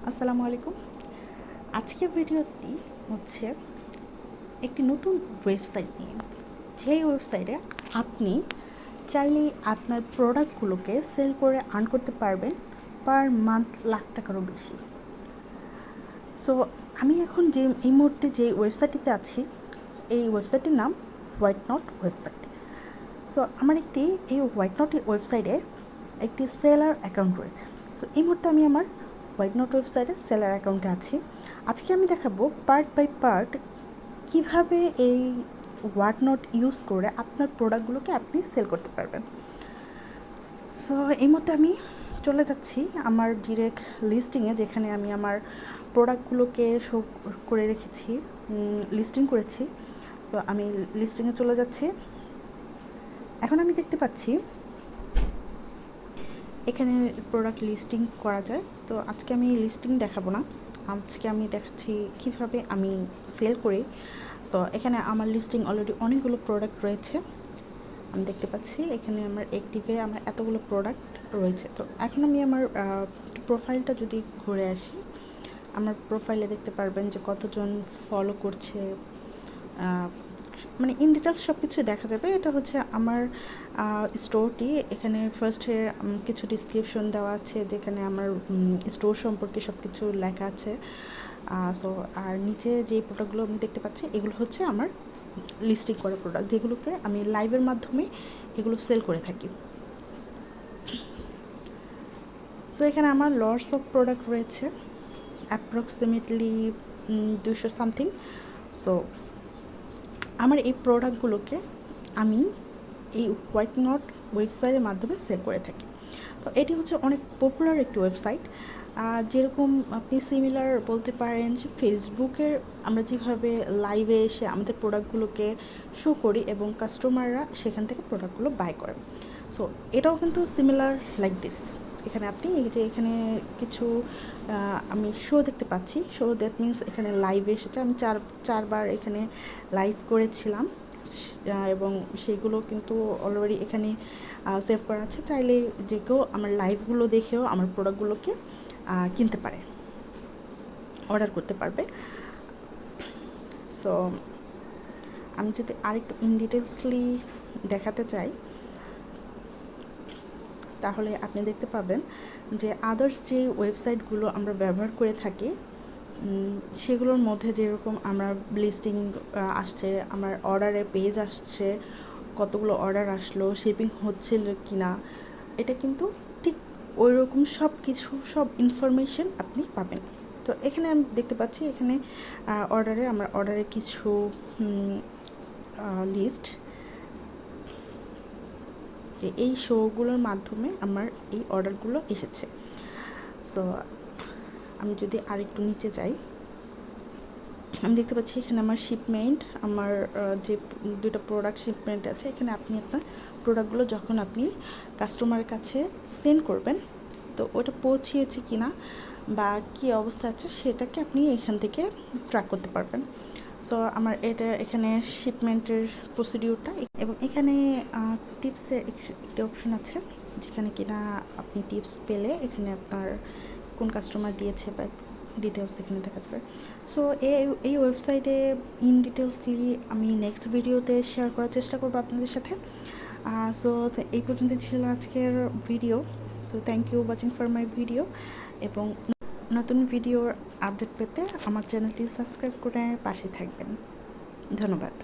আসসালামু আলাইকুম। আজকের ভিডিওটি হচ্ছে একটি নতুন ওয়েবসাইট নিয়ে, যেই ওয়েবসাইটে আপনি চাইলেই আপনার প্রোডাক্টগুলোকে সেল করে আর্ন করতে পারবেন পার মান্থ লাখ টাকারও বেশি। সো আমি এখন এই মুহূর্তে যে ওয়েবসাইটটিতে আছি, এই ওয়েবসাইটটির নাম হোয়াইট নট ওয়েবসাইট। সো আমার এই হোয়াইট নট ওয়েবসাইটে একটি সেলার অ্যাকাউন্ট রয়েছে। তো এই মুহূর্তে আমি আমার হোয়াইট নট ওয়েবসাইটে সেলার অ্যাকাউন্টে আছি। আজকে আমি দেখাবো পার্ট বাই পার্ট কীভাবে এই হোয়াইট নট ইউজ করে আপনার প্রোডাক্টগুলোকে আপনি সেল করতে পারবেন। সো এই মুহূর্তে আমি চলে যাচ্ছি আমার ডিরেক্ট লিস্টিংয়ে, যেখানে আমি আমার প্রোডাক্টগুলোকে শো করে রেখেছি, লিস্টিং করেছি। সো আমি লিস্টিংয়ে চলে যাচ্ছি। এখন আমি দেখতে পাচ্ছি এখানে প্রোডাক্ট লিস্টিং করা যায়। তো আজকে আমি লিস্টিং দেখাবো না, আজকে আমি দেখাচ্ছি কীভাবে আমি সেল করি। তো এখানে আমার লিস্টিং অলরেডি অনেকগুলো প্রোডাক্ট রয়েছে, আমি দেখতে পাচ্ছি এখানে আমার অ্যাক্টিভে আমার এতগুলো প্রোডাক্ট রয়েছে। তো এখন আমি আমার প্রোফাইলটা যদি ঘুরে আসি, আমার প্রোফাইলে দেখতে পারবেন যে কতজন ফলো করছে, মানে ইন ডিটেলস সব কিছুই দেখা যাবে। এটা হচ্ছে আমার স্টোরটি। এখানে ফার্স্টে কিছু ডিসক্রিপশন দেওয়া আছে, যেখানে আমার স্টোর সম্পর্কে সব কিছু লেখা আছে। সো আর নিচে যে প্রোডাক্টগুলো আমি দেখতে পাচ্ছি, এগুলো হচ্ছে আমার লিস্টিং করা প্রোডাক্ট, যেগুলোকে আমি লাইভের মাধ্যমে এগুলো সেল করে থাকি। সো এখানে আমার লটস অফ প্রোডাক্ট রয়েছে, অ্যাপ্রক্সিমেটলি 200 সামথিং। সো আমার এই প্রোডাক্টগুলোকে আমি এই হোয়াইট নট ওয়েবসাইটের মাধ্যমে সেল করে থাকি। তো এটি হচ্ছে অনেক পপুলার একটি ওয়েবসাইট। যেরকম আপনি সিমিলার বলতে পারেন যে ফেসবুকের আমরা যেভাবে লাইভে এসে আমাদের প্রোডাক্টগুলোকে শো করি এবং কাস্টমাররা সেখান থেকে প্রোডাক্টগুলো বাই করেন। সো এটাও কিন্তু সিমিলার লাইক দিস। এখানে আপনি এই যে এখানে কিছু আমি শো দেখতে পাচ্ছি, শো দ্যাট মিনস এখানে লাইভ এসেছে। আমি চারবার এখানে লাইভ করেছিলাম এবং সেইগুলো কিন্তু অলরেডি এখানে সেভ করা আছে। চাইলে যে কেউ আমার লাইভগুলো দেখেও আমার প্রোডাক্টগুলোকে কিনতে পারে, অর্ডার করতে পারবে। সো আমি যদি আরেকটু ইন ডিটেলসলি দেখাতে চাই, তাহলে আপনি দেখতে পাবেন যে আদার্স যে ওয়েবসাইটগুলো আমরা ব্যবহার করে থাকি, সেগুলোর মধ্যে যেরকম আমরা লিস্টিং আসছে, আমার অর্ডারের পেজ আসছে, কতগুলো অর্ডার আসলো, শিপিং হচ্ছিল কি না, এটা কিন্তু ঠিক ওই রকম সব ইনফরমেশন আপনি পাবেন। তো এখানে আমি দেখতে পাচ্ছি এখানে আমার অর্ডারের কিছু লিস্ট, যে এই শোগুলোর মাধ্যমে আমার এই অর্ডারগুলো এসেছে। সো আমি যদি আরেকটু নিচে যাই, আমি দেখতে পাচ্ছি এখানে আমার শিপমেন্ট, আমার যে দুটো প্রোডাক্ট শিপমেন্ট আছে, এখানে আপনি আপনার প্রোডাক্টগুলো যখন আপনি কাস্টমারের কাছে সেন্ড করবেন, তো ওটা পৌঁছিয়েছে কি না বা কী অবস্থা আছে সেটাকে আপনি এখান থেকে ট্র্যাক করতে পারবেন। সো আমার এখানে শিপমেন্টের প্রসিডিউরটা, এবং এখানে টিপসের একটি অপশন আছে, যেখানে কিনা আপনি টিপস পেলে এখানে আপনার কোন কাস্টমার দিয়েছে বা ডিটেলস এখানে দেখা যাবে। সো এই ওয়েবসাইটে ইন ডিটেলসলি আমি নেক্সট ভিডিওতে শেয়ার করার চেষ্টা করবো আপনাদের সাথে। সো এই পর্যন্ত ছিল আজকের video. So thank you watching for my video, এবং নতুন ভিডিওর আপডেট পেতে আমার চ্যানেলটি সাবস্ক্রাইব করে পাশে থাকবেন। ধন্যবাদ।